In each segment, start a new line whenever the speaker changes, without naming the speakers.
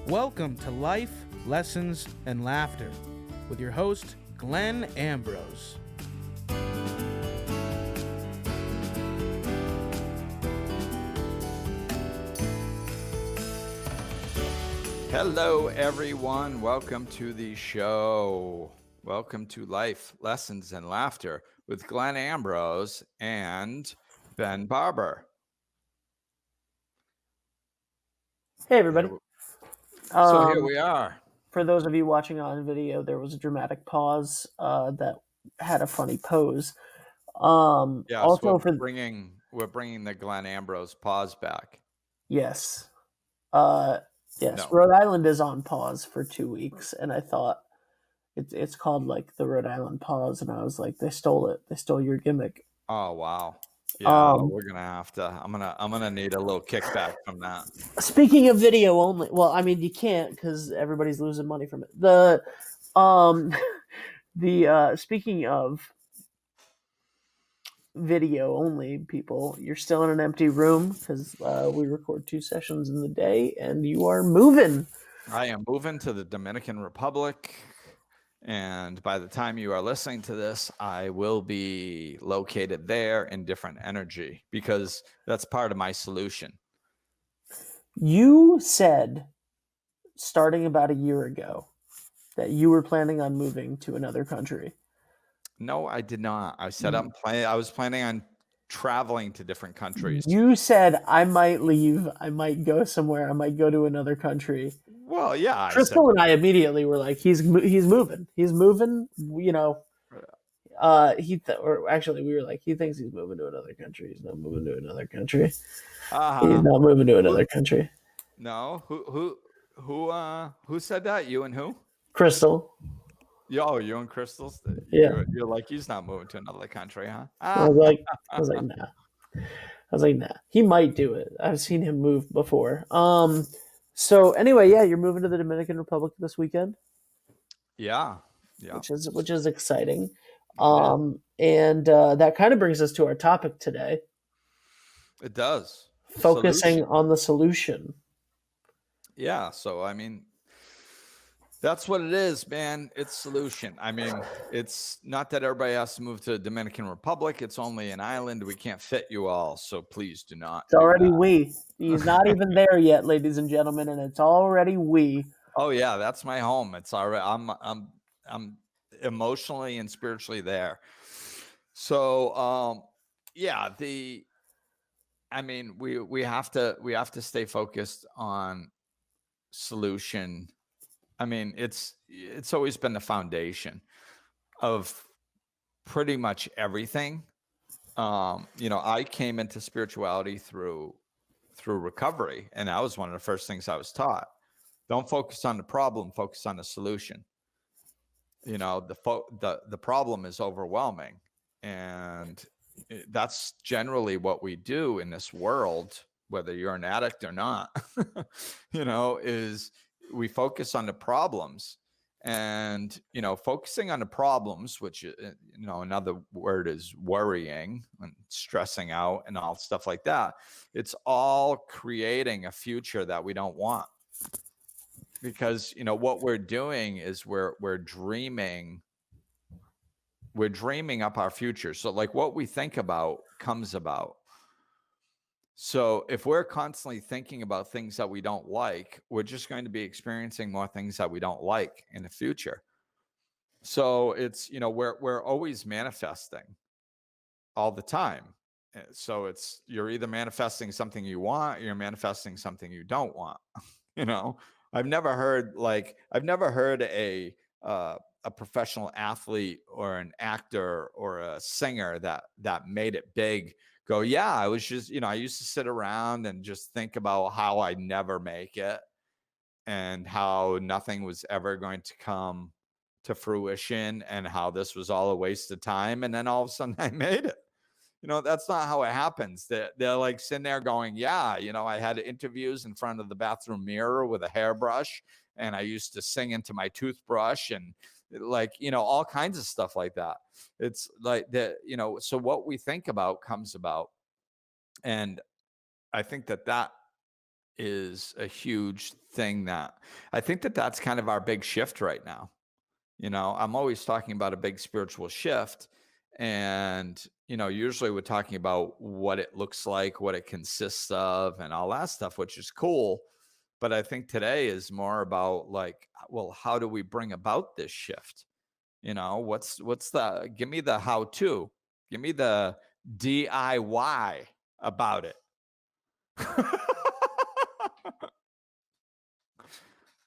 Welcome to Life, Lessons, and Laughter with your host, Glenn Ambrose.
Hello, everyone. Welcome to the show. Welcome to Life, Lessons, and Laughter with Glenn Ambrose and Ben Barber.
Hey, everybody.
So here we are.
For those of you watching on video, there was a dramatic pause that had a funny pose.
Yes,
also,
we're bringing the Glenn Ambrose pause back.
Yes.
No.
Rhode Island is on pause for 2 weeks, and I thought it's called like the Rhode Island pause, and I was like, they stole it. They stole your gimmick.
Oh wow. Yeah, we're gonna have to. I'm gonna need a little kickback from that.
Speaking of video only, well, I mean you can't because everybody's losing money from it. Speaking of video only people, you're still in an empty room because we record 2 sessions in the day, and you are moving.
I am moving to the Dominican Republic, and by the time you are listening to this, I will be located there in different energy because that's part of my solution.
You said, starting about a year ago, that you were planning on moving to another country.
No, I did not. I said I was planning on traveling to different countries.
You said, I might leave. I might go somewhere. I might go to another country.
Well, yeah.
Crystal and I immediately were like, he's moving. He's moving. You know, actually, we were like, he thinks he's moving to another country. He's not moving to another country. He's not moving to another country.
No, who said that? You and who?
Crystal.
Yo, you and Crystal.
Yeah,
you're like, he's not moving to another country, huh?
I was like, nah. He might do it. I've seen him move before. So anyway, yeah, you're moving to the Dominican Republic this weekend.
Yeah.
Which is exciting. And that kind of brings us to our topic today.
It does.
Focusing on the solution.
Yeah. So, I mean, that's what it is, man. It's solution. I mean, it's not that everybody has to move to the Dominican Republic. It's only an island. We can't fit you all. So please do not.
It's already we. He's not even there yet, ladies and gentlemen, and it's already we.
Oh yeah, that's my home. It's already. I'm emotionally and spiritually there. So yeah, I mean, we have to stay focused on solution. I mean, it's always been the foundation of pretty much everything. I came into spirituality through recovery, and that was one of the first things I was taught. Don't focus on the problem, focus on the solution. The problem is overwhelming, and that's generally what we do in this world, whether you're an addict or not. Is we focus on the problems, and focusing on the problems, which another word is worrying and stressing out and all stuff like that. It's all creating a future that we don't want, because what we're doing is we're dreaming up our future. So like what we think about comes about. So if we're constantly thinking about things that we don't like, we're just going to be experiencing more things that we don't like in the future. So it's, we're always manifesting all the time. So you're either manifesting something you want, or you're manifesting something you don't want. I've never heard a professional athlete or an actor or a singer that made it big go, yeah, I was just, I used to sit around and just think about how I'd never make it and how nothing was ever going to come to fruition and how this was all a waste of time. And then all of a sudden I made it. That's not how it happens. They're like sitting there going, yeah, I had interviews in front of the bathroom mirror with a hairbrush, and I used to sing into my toothbrush, and all kinds of stuff like that. It's like that, so what we think about comes about. And I think that is a huge thing that I think that that's kind of our big shift right now. I'm always talking about a big spiritual shift. And, usually we're talking about what it looks like, what it consists of, and all that stuff, which is cool. But I think today is more about like, well, how do we bring about this shift? Give me the how to, give me the DIY about it.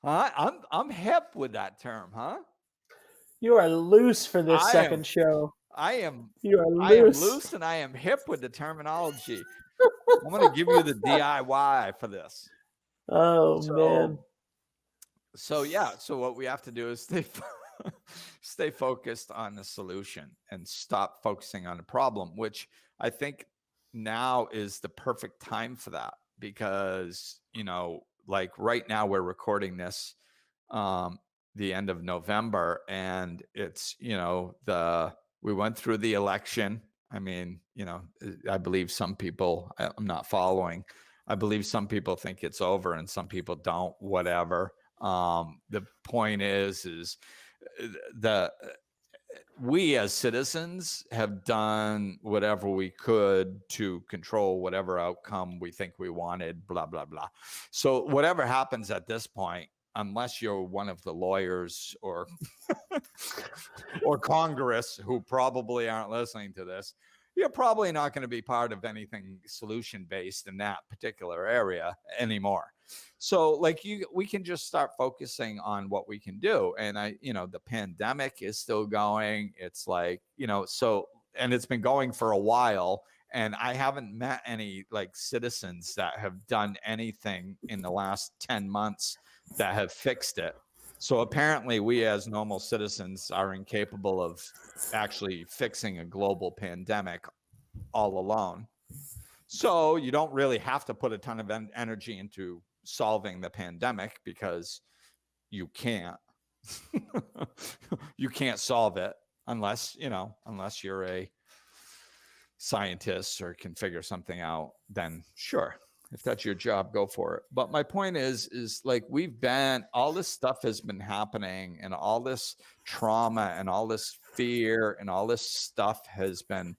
I'm hip with that term, huh?
You are loose for this
I
second
am.
show.
I am
You are
I am
loose.
loose and I am hip with the terminology. I'm going to give you the DIY for this.
Oh man.
So what we have to do is stay focused on the solution and stop focusing on the problem, which I think now is the perfect time for that, because like right now we're recording this the end of November, and it's we went through the election. I mean, I believe some people, I'm not following, I believe some people think it's over and some people don't, whatever. The point is we as citizens have done whatever we could to control whatever outcome we think we wanted, blah, blah, blah. So whatever happens at this point, unless you're one of the lawyers or Congress, who probably aren't listening to this, you're probably not going to be part of anything solution based in that particular area anymore. So like we can just start focusing on what we can do. And the pandemic is still going. It's like, and it's been going for a while. And I haven't met any like citizens that have done anything in the last 10 months that have fixed it. So apparently we as normal citizens are incapable of actually fixing a global pandemic all alone. So you don't really have to put a ton of energy into solving the pandemic, because you can't. You can't solve it unless you're a scientist or can figure something out. Then sure, if that's your job, go for it. But my point is like, all this stuff has been happening, and all this trauma and all this fear and all this stuff has been,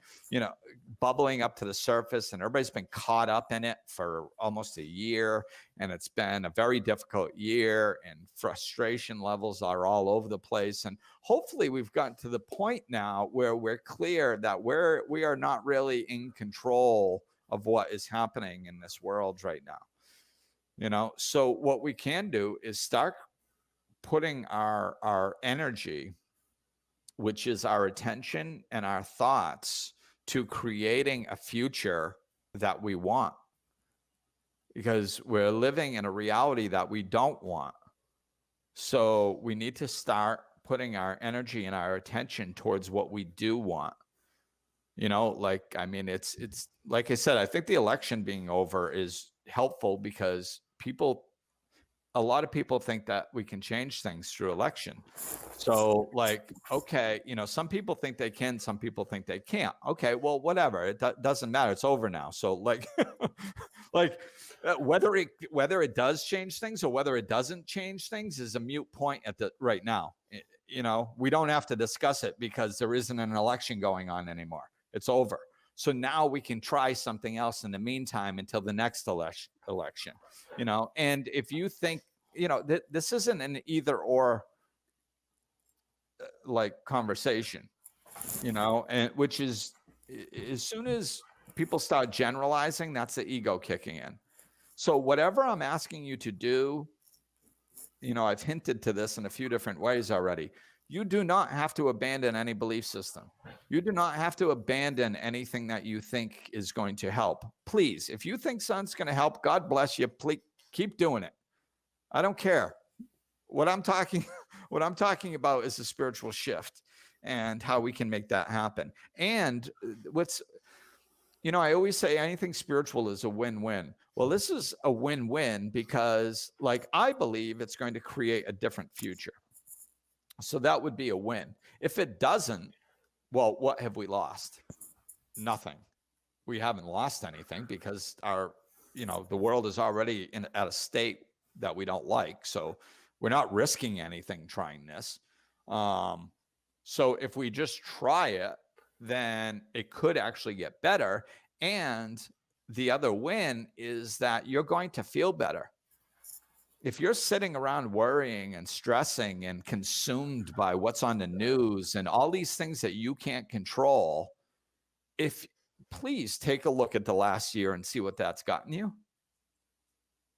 bubbling up to the surface, and everybody's been caught up in it for almost a year. And it's been a very difficult year, and frustration levels are all over the place. And hopefully we've gotten to the point now where we're clear that we are not really in control of what is happening in this world right now. So what we can do is start putting our energy, which is our attention and our thoughts, to creating a future that we want, because we're living in a reality that we don't want. So we need to start putting our energy and our attention towards what we do want. It's like I said, I think the election being over is helpful, because a lot of people think that we can change things through election. So like, okay, some people think they can, some people think they can't. Okay, well, whatever. It doesn't matter. It's over now. So like, whether it does change things or whether it doesn't change things is a moot point right now. We don't have to discuss it, because there isn't an election going on anymore. It's over. So now we can try something else in the meantime until the next election. And if you think, this isn't an either or like conversation, and which is, as soon as people start generalizing, that's the ego kicking in. So whatever I'm asking you to do, I've hinted to this in a few different ways already. You do not have to abandon any belief system. You do not have to abandon anything that you think is going to help. Please, if you think something's going to help, God bless you. Please keep doing it. I don't care. What I'm talking about is a spiritual shift and how we can make that happen. And I always say anything spiritual is a win-win. Well, this is a win-win, because like, I believe it's going to create a different future. So that would be a win. If it doesn't, well, what have we lost? Nothing. We haven't lost anything, because our the world is already at a state that we don't like. So we're not risking anything trying this. So if we just try it, then it could actually get better. And the other win is that you're going to feel better. If you're sitting around worrying and stressing and consumed by what's on the news and all these things that you can't control, please take a look at the last year and see what that's gotten you.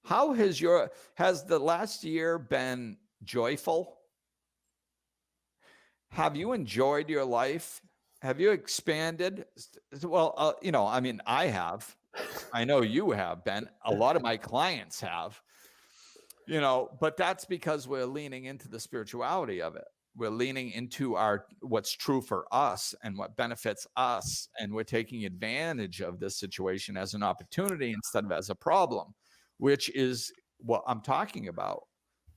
How has the last year been joyful? Have you enjoyed your life? Have you expanded? Well, I mean, I have. I know you have, Ben. A lot of my clients have. But that's because we're leaning into the spirituality of it. We're leaning into what's true for us and what benefits us. And we're taking advantage of this situation as an opportunity instead of as a problem, which is what I'm talking about.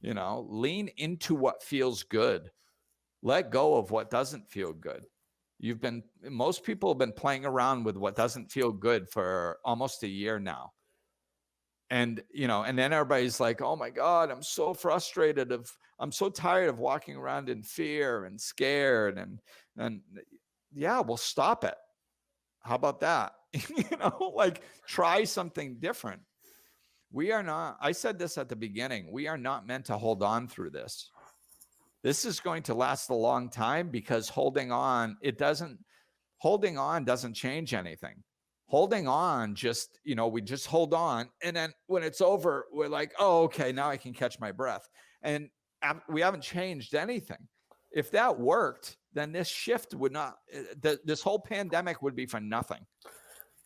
Lean into what feels good. Let go of what doesn't feel good. Most people have been playing around with what doesn't feel good for almost a year now. And, and then everybody's like, oh my God, I'm so frustrated. I'm so tired of walking around in fear and scared. And yeah, well, stop it. How about that? Like try something different. I said this at the beginning, we are not meant to hold on through this. This is going to last a long time because holding on doesn't change anything. Holding on, we just hold on. And then when it's over, we're like, oh, okay, now I can catch my breath. And we haven't changed anything. If that worked, then this shift would not, this whole pandemic would be for nothing.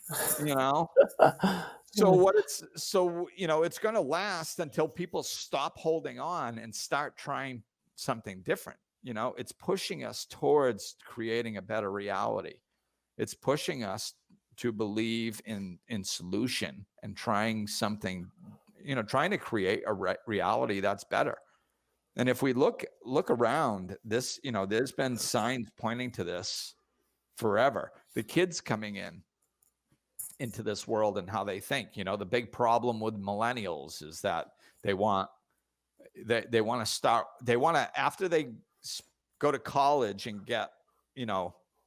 So it's going to last until people stop holding on and start trying something different. It's pushing us towards creating a better reality. It's pushing us to believe in solution and trying something, trying to create a reality that's better. And if we look around this, there's been signs pointing to this forever. The kids coming into this world and how they think, the big problem with millennials is that they want to after they go to college and get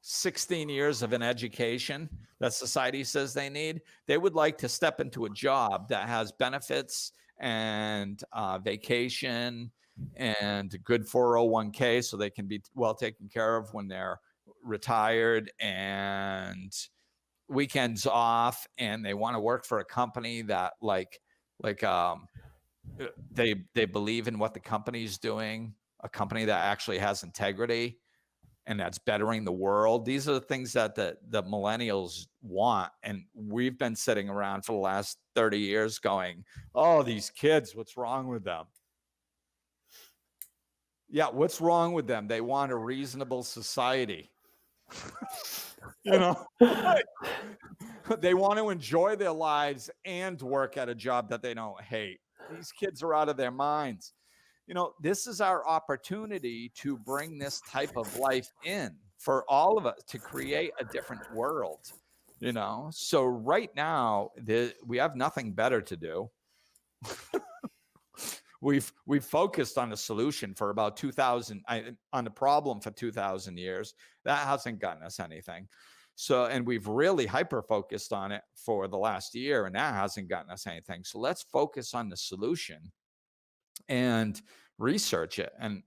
16 years of an education that society says they need, they would like to step into a job that has benefits and vacation and good 401k so they can be well taken care of when they're retired and weekends off, and they want to work for a company that they believe in what the company's doing, a company that actually has integrity and that's bettering the world. These are the things that the millennials want. And we've been sitting around for the last 30 years going, oh, these kids, what's wrong with them? Yeah, what's wrong with them? They want a reasonable society. They want to enjoy their lives and work at a job that they don't hate. These kids are out of their minds. This is our opportunity to bring this type of life in for all of us to create a different world, So right now, we have nothing better to do. We've focused on a solution for about 2,000 on the problem for 2,000 years. That hasn't gotten us anything. So, and we've really hyper focused on it for the last year, and that hasn't gotten us anything. So let's focus on the solution and research it, and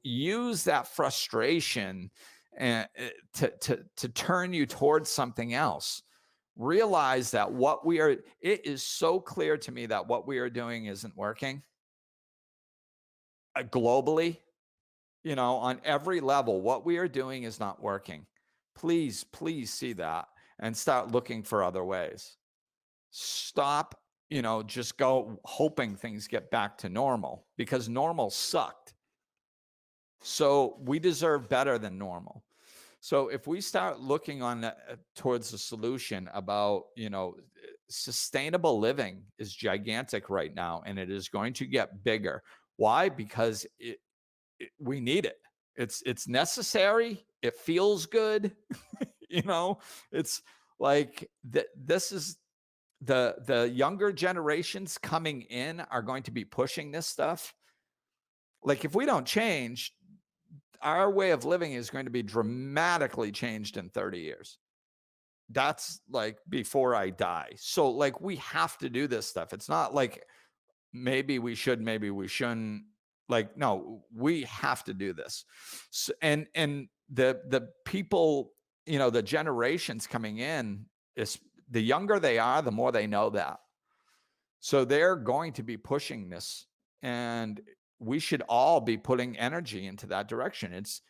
use that frustration and to turn you towards something else. Realize that it is so clear to me that what we are doing isn't working globally, on every level. What we are doing is not working. Please see that and start looking for other ways. Stop, just go hoping things get back to normal, because normal sucked. So we deserve better than normal. So if we start looking towards the solution about, sustainable living is gigantic right now, and it is going to get bigger. Why? Because we need it. It's necessary. It feels good. It's like this is the younger generations coming in are going to be pushing this stuff. Like, if we don't change, our way of living is going to be dramatically changed in 30 years. That's like before I die. So like we have to do this stuff. It's not like maybe we should, maybe we shouldn't. Like, no, we have to do this. So, and the people, the generations coming in, is the younger they are, the more they know that. So they're going to be pushing this, and we should all be putting energy into that direction. It's,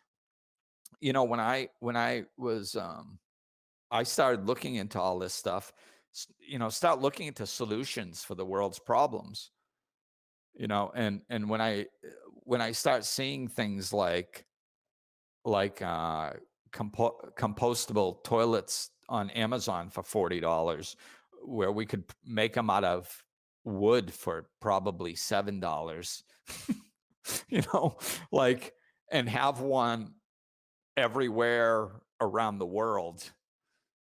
when I was I started looking into all this stuff, start looking into solutions for the world's problems, and when I start seeing things like compostable toilets on Amazon for $40, where we could make them out of wood for probably $7, you know, like, and have one everywhere around the world,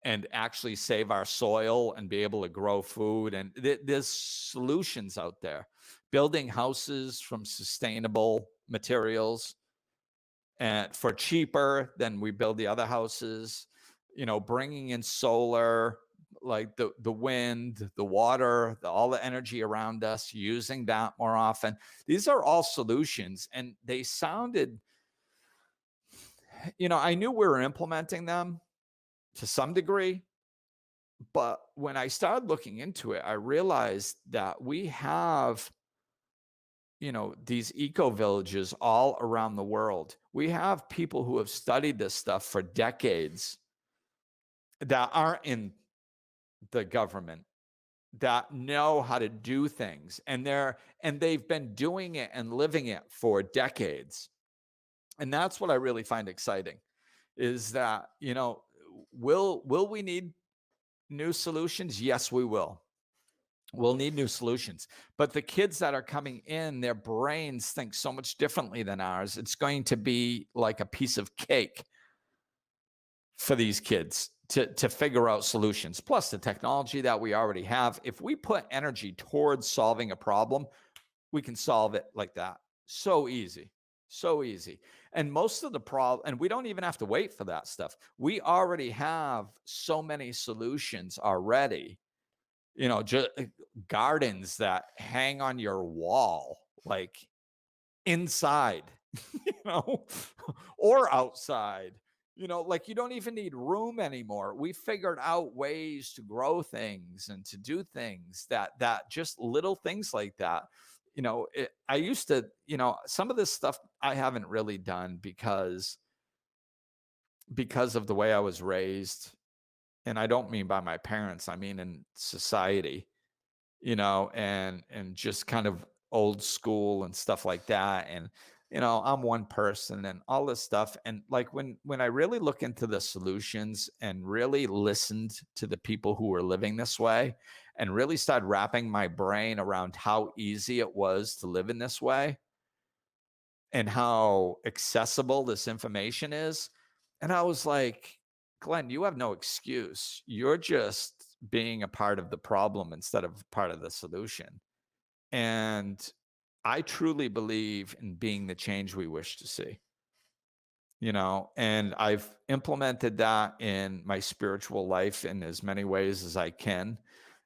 and actually save our soil and be able to grow food. And there's solutions out there. Building houses from sustainable materials and for cheaper than we build the other houses, bringing in solar, like the wind, the water, all the energy around us, using that more often. These are all solutions, and they sounded, I knew we were implementing them to some degree, but when I started looking into it, I realized that we have, these eco villages all around the world. We have people who have studied this stuff for decades that aren't in the government, that know how to do things, and they've been doing it and living it for decades. And that's what I really find exciting, is that, will we need new solutions? Yes, we will. We'll need new solutions. But the kids that are coming in, their brains think so much differently than ours. It's going to be like a piece of cake for these kids to figure out solutions. Plus the technology that we already have. If we put energy towards solving a problem, we can solve it like that. So easy. So easy. And most of the problem, and we don't even have to wait for that stuff. We already have so many solutions already. Just gardens that hang on your wall, like inside, or outside, like you don't even need room anymore. We figured out ways to grow things and to do things that just little things like that. I used to, some of this stuff I haven't really done because of the way I was raised. And I don't mean by my parents, I mean in society, and just kind of old school and stuff like that. And, I'm one person and all this stuff. And like when I really look into the solutions and really listened to the people who were living this way, and really started wrapping my brain around how easy it was to live in this way and how accessible this information is. And I was like, Glenn, you have no excuse. You're just being a part of the problem instead of part of the solution. And I truly believe in being the change we wish to see, and I've implemented that in my spiritual life in as many ways as I can.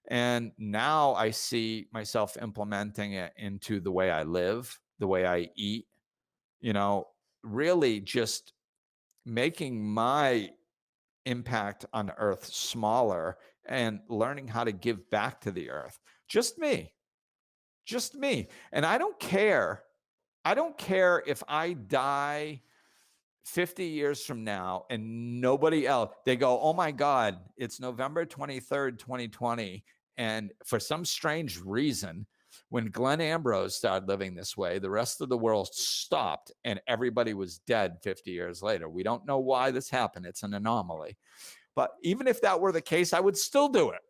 And now I see myself implementing it into the way I live, the way I eat, really just making my impact on earth smaller and learning how to give back to the earth. Just me. And I don't care if I die 50 years from now and nobody else, they go, oh my God, it's November 23rd, 2020. And for some strange reason, when Glenn Ambrose started living this way, the rest of the world stopped and everybody was dead 50 years later. We don't know why this happened. It's an anomaly. But even if that were the case, I would still do it.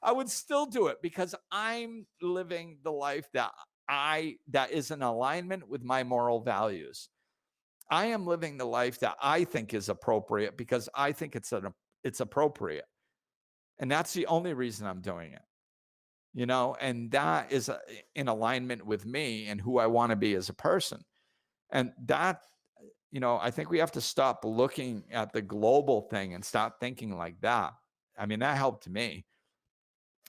I would still do it because I'm living the life that is in alignment with my moral values. I am living the life that I think is appropriate because I think it's appropriate. And that's the only reason I'm doing it, and that is in alignment with me and who I want to be as a person. And that, I think we have to stop looking at the global thing and stop thinking like that. I mean, that helped me.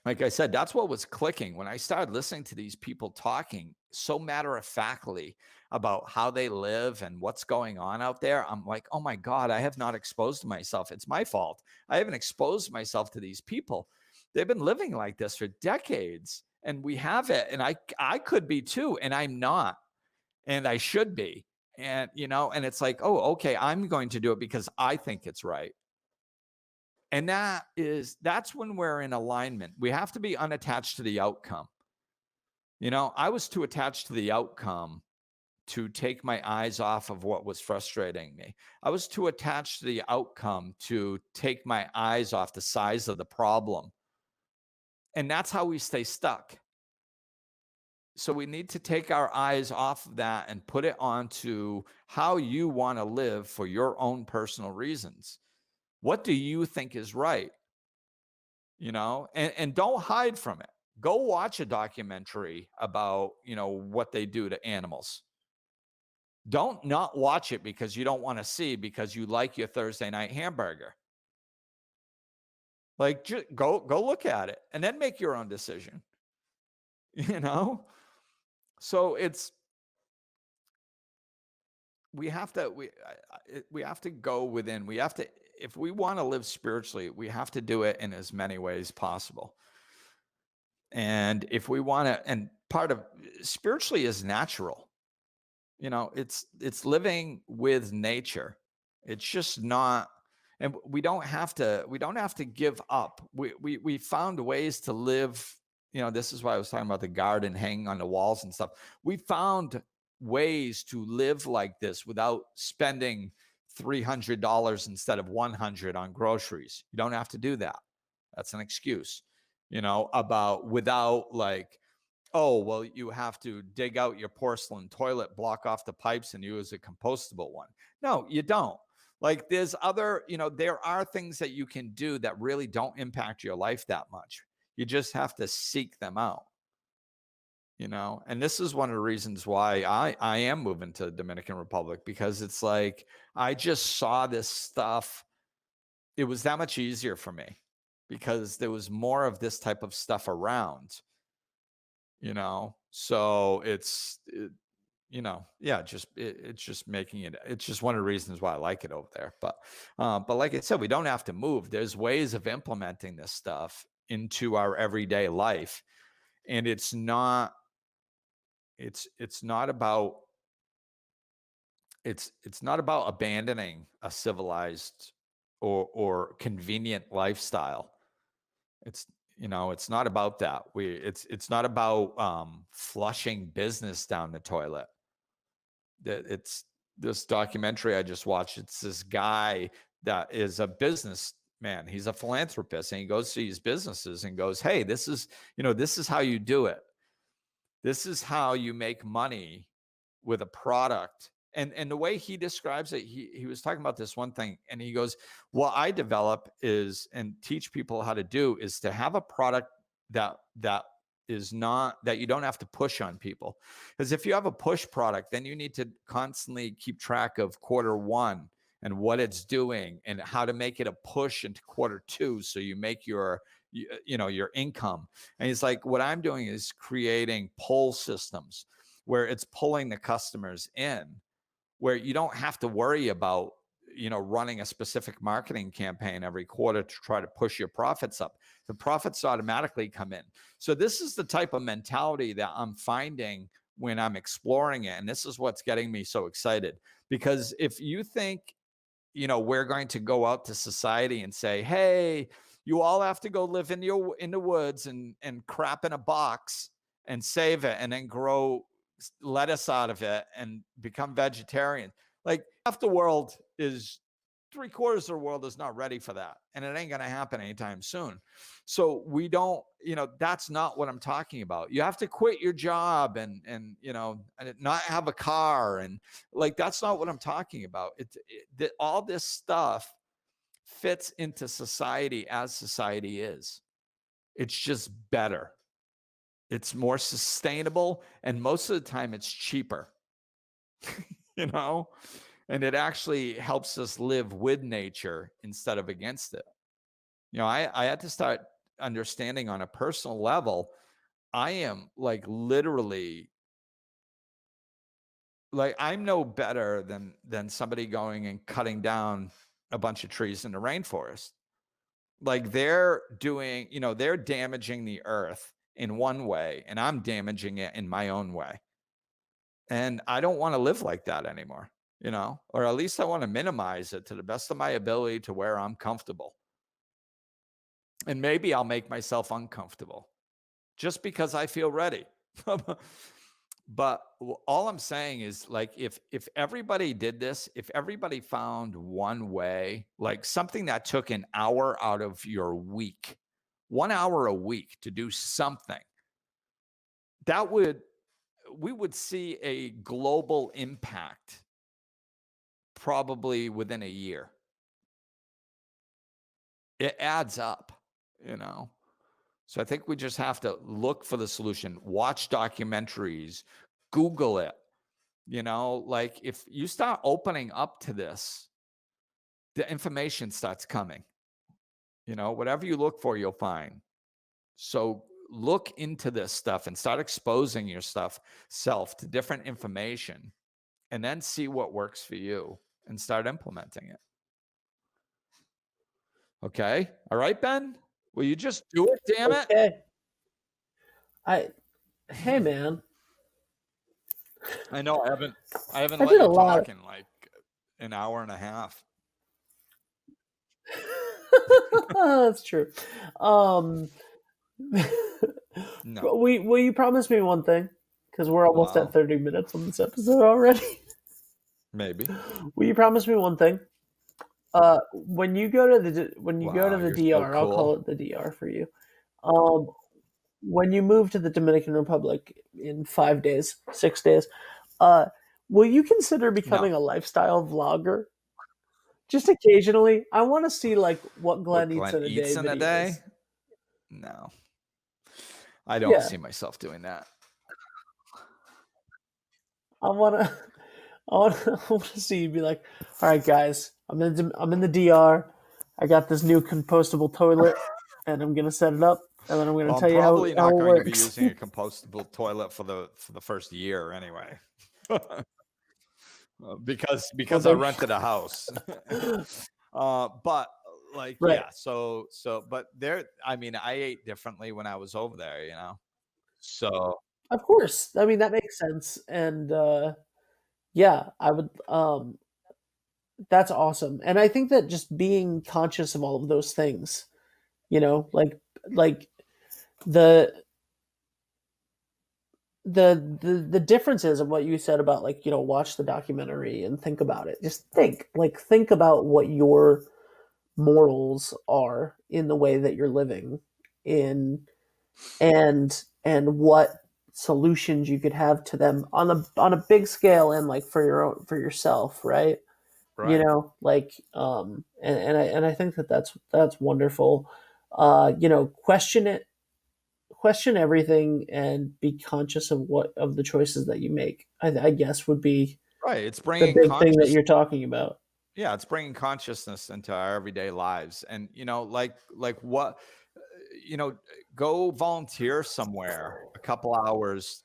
Like I said, that's what was clicking when I started listening to these people talking so matter of factly about how they live and what's going on out there. I'm like, oh my God, I have not exposed myself. It's my fault. I haven't exposed myself to these people. They've been living like this for decades, and we have it. And I could be too, and I'm not, and I should be. And, and it's like, oh, okay, I'm going to do it because I think it's right. And that's when we're in alignment. We have to be unattached to the outcome. I was too attached to the outcome to take my eyes off of what was frustrating me. I was too attached to the outcome to take my eyes off the size of the problem. And that's how we stay stuck. So we need to take our eyes off of that and put it onto how you want to live for your own personal reasons. What do you think is right? And don't hide from it. Go watch a documentary about, what they do to animals. Don't not watch it because you don't want to see, because you like your Thursday night hamburger. Like, just go look at it and then make your own decision. So we have to go within. We have to, if we want to live spiritually, we have to do it in as many ways possible. And if we want to, and part of spiritually is natural. It's living with nature. It's just not, and we don't have to give up. We found ways to live. This is why I was talking about the garden hanging on the walls and stuff. We found ways to live like this without spending $300 instead of $100 on groceries. You don't have to do that. That's an excuse, without like, oh, well, you have to dig out your porcelain toilet, block off the pipes, and use a compostable one. No, you don't. Like, there's other, there are things that you can do that really don't impact your life that much. You just have to seek them out, and this is one of the reasons why I am moving to the Dominican Republic, because it's like, I just saw this stuff. It was that much easier for me because there was more of this type of stuff around. So it's just making it, it's just one of the reasons why I like it over there. But like I said, we don't have to move. There's ways of implementing this stuff into our everyday life. And it's not about abandoning a civilized or convenient lifestyle. It's not about that. It's not about flushing business down the toilet. It's this documentary I just watched. It's this guy that is a businessman. He's a philanthropist, and he goes to these businesses and goes, "Hey, this is how you do it. This is how you make money with a product." And the way he describes it, he was talking about this one thing, and he goes, what I develop is, and teach people how to do, is to have a product that is not, that you don't have to push on people. Because if you have a push product, then you need to constantly keep track of quarter one and what it's doing and how to make it a push into quarter two, so you make your income. And he's like, what I'm doing is creating pull systems where it's pulling the customers in, where you don't have to worry about, running a specific marketing campaign every quarter to try to push your profits up. The profits automatically come in. So this is the type of mentality that I'm finding when I'm exploring it. And this is what's getting me so excited, because if you think, we're going to go out to society and say, hey, you all have to go live in the woods and crap in a box and save it and then grow lettuce out of it and become vegetarian. Like, half the world is, 3/4 of the world is not ready for that. And it ain't going to happen anytime soon. So we don't, that's not what I'm talking about. You have to quit your job and not have a car. And like, that's not what I'm talking about. All this stuff fits into society as society is. It's just better. It's more sustainable, and most of the time it's cheaper. You know, and it actually helps us live with nature instead of against it. You know, I had to start understanding on a personal level. I am like literally like I'm no better than somebody going and cutting down a bunch of trees in the rainforest. Like they're doing, you know, they're damaging the earth in one way, and I'm damaging it in my own way. And I don't want to live like that anymore, you know, or at least I want to minimize it to the best of my ability to where I'm comfortable. And maybe I'll make myself uncomfortable just because I feel ready. But all I'm saying is, like, if everybody did this, if everybody found one way, like something that took an hour out of your week, 1 hour a week to do something, that would we would see a global impact probably within a year. It adds up, you know. So I think we just have to look for the solution, watch documentaries, Google it. You know, like if you start opening up to this, the information starts coming. You know, whatever you look for, you'll find. So look into this stuff and start exposing yourself to different information, and then see what works for you and start implementing it. Okay. All right, Ben. Will you just do it? Damn it.
Okay. Hey man.
I know I haven't
I
let
did a
you
lot.
talk in like an hour and a half.
That's true.
No.
Will you promise me one thing? Because we're almost
Wow.
at 30 minutes on this episode already.
Maybe.
Will you promise me one thing? When you go to the
Wow, you're so
DR, I'll call
cool.
it the DR for you. When you move to the Dominican Republic in 5 days, 6 days, will you consider becoming a lifestyle vlogger? Just occasionally. I want to see like what
What
Glenn eats
Glenn
in a day
eats in a day?
videos.
No. I don't
Yeah.
see myself doing that.
I want to see you be like, all right, guys, I'm in the DR. I got this new compostable toilet, and I'm gonna set it up, and then I'm gonna
Well, I'm
tell you how
probably
it
not going to be
works.
using a compostable toilet for the first year anyway. because I
Well,
rented a house. But like,
right.
yeah, so but there, I mean, I ate differently when I was over there, you know. So
Of course. I mean, that makes sense. And yeah, I would that's awesome. And I think that just being conscious of all of those things, you know, like the the differences of what you said about, like, you know, watch the documentary and think about it. Just think about what your morals are in the way that you're living in, and what solutions you could have to them on a big scale, and like for yourself, right? You
right.
know, like and I think that that's wonderful. You know, question everything and be conscious of the choices that you make. I guess would be
Right. It's
the
bringing
big thing that you're talking about.
yeah, it's bringing consciousness into our everyday lives. And you know, like what, you know, go volunteer somewhere a couple hours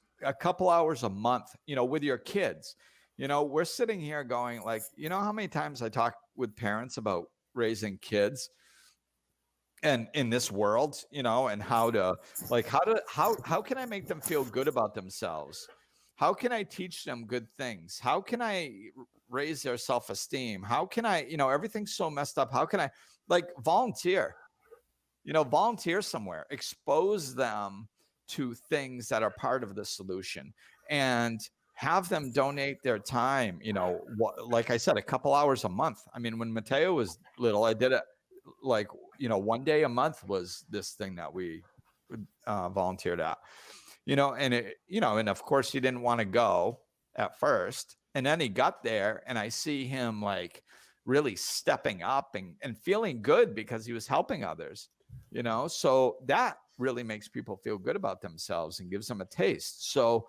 a month, you know, with your kids. You know, we're sitting here going like, you know how many times I talk with parents about raising kids and in this world, you know, and how can I make them feel good about themselves? How can I teach them good things? How can I raise their self-esteem? How can I, you know, everything's so messed up. How can I, like, volunteer? You know, volunteer somewhere, expose them to things that are part of the solution, and have them donate their time. You know, like I said, a couple hours a month. I mean, when Mateo was little, I did it like, you know, 1 day a month was this thing that we volunteered at, you know, and you know, and of course he didn't want to go at first. And then he got there and I see him like really stepping up and feeling good because he was helping others, you know? So that really makes people feel good about themselves and gives them a taste. So,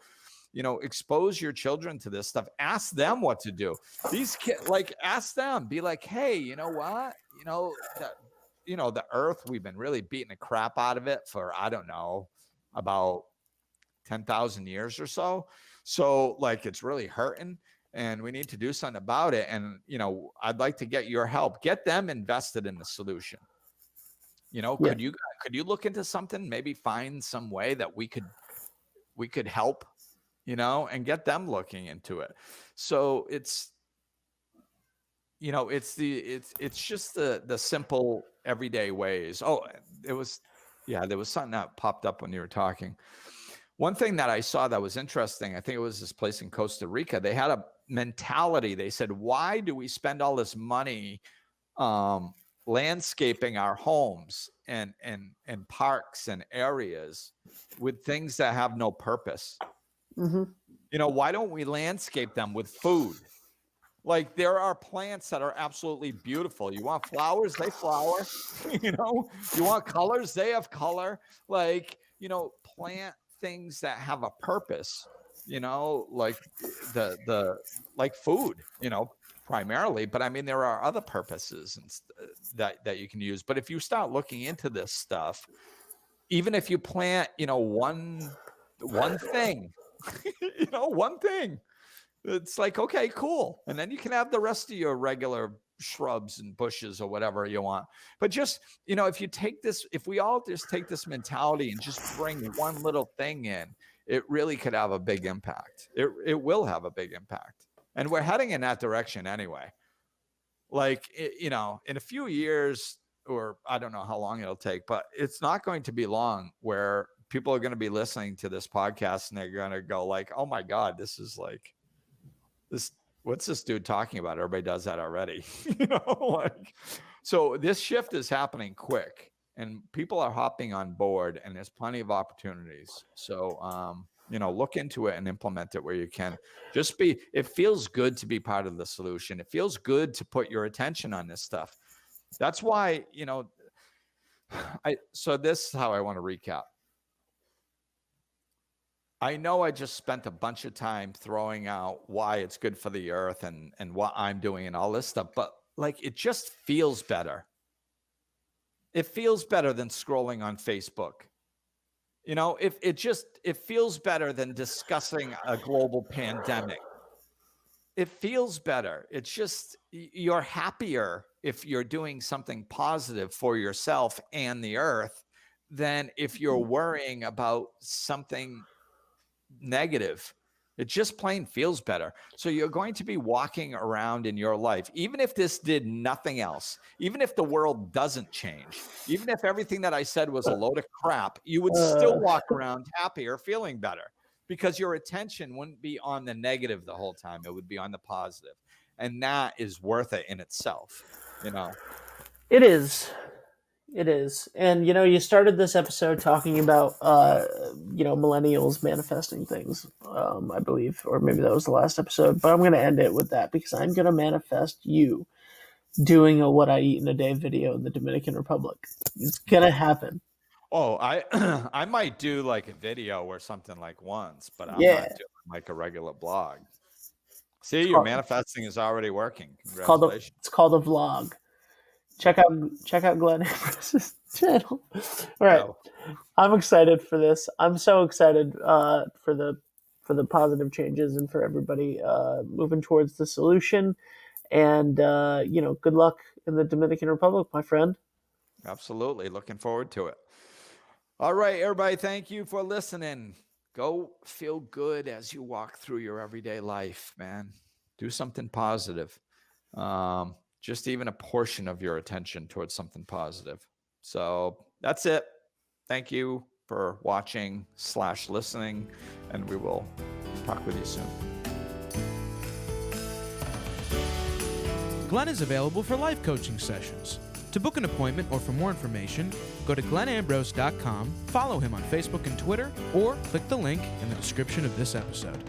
you know, expose your children to this stuff. Ask them what to do. These kids, like, ask them, be like, hey, you know what? The earth, we've been really beating the crap out of it for, I don't know, about 10,000 years or so. So like, it's really hurting and we need to do something about it. And, you know, I'd like to get your help, get them invested in the solution. You know, could you look into something, maybe find some way that we could help, you know, and get them looking into it. So it's, you know, it's just the simple everyday ways. Oh, there was something that popped up when you were talking. One thing that I saw that was interesting, I think it was this place in Costa Rica. They had a mentality. They said, why do we spend all this money landscaping our homes and parks and areas with things that have no purpose?
Mm-hmm.
You know, why don't we landscape them with food? Like, there are plants that are absolutely beautiful. You want flowers, they flower. You know, you want colors, they have color. Like, you know, plant things that have a purpose, you know, like like food, you know, primarily. But I mean, there are other purposes that you can use. But if you start looking into this stuff, even if you plant, you know, one thing, you know, one thing, it's like, okay, cool. And then you can have the rest of your regular shrubs and bushes or whatever you want. But just, you know, if we all just take this mentality and just bring one little thing in, it really could have a big impact. It will have a big impact. And we're heading in that direction anyway. Like, you know, in a few years, or I don't know how long it'll take, but it's not going to be long where people are going to be listening to this podcast and they're going to go like, oh my God, this is like, what's this dude talking about? Everybody does that already. You know, like, so this shift is happening quick and people are hopping on board and there's plenty of opportunities. So, you know, look into it and implement it where you can. It feels good to be part of the solution. It feels good to put your attention on this stuff. That's why, you know, so this is how I want to recap. I know I just spent a bunch of time throwing out why it's good for the earth and what I'm doing and all this stuff, but like, it just feels better. It feels better than scrolling on Facebook. You know, it feels better than discussing a global pandemic. It feels better. It's just, you're happier if you're doing something positive for yourself and the earth than if you're worrying about something negative. It just plain feels better. So you're going to be walking around in your life, even if this did nothing else, even if the world doesn't change, even if everything that I said was a load of crap, you would still walk around happier, feeling better, because your attention wouldn't be on the negative the whole time. It would be on the positive. And that is worth it in itself, you know.
It is. It is. And, you know, you started this episode talking about, you know, millennials manifesting things, I believe, or maybe that was the last episode. But I'm going to end it with that because I'm going to manifest you doing a What I Eat in a Day video in the Dominican Republic. It's going to happen.
Oh, I might do like a video or something like once, but I'm not doing like a regular blog. See, your manifesting is already working. Congratulations.
It's called a vlog. Check out Glenn Ambrose's channel. All right. No. I'm excited for this. I'm so excited for the positive changes and for everybody moving towards the solution. And you know, good luck in the Dominican Republic, my friend.
Absolutely. Looking forward to it. All right, everybody. Thank you for listening. Go feel good as you walk through your everyday life, man. Do something positive. Just even a portion of your attention towards something positive. So that's it. Thank you for watching / listening, and we will talk with you soon.
Glenn is available for life coaching sessions. To book an appointment or for more information, go to glennambrose.com, follow him on Facebook and Twitter, or click the link in the description of this episode.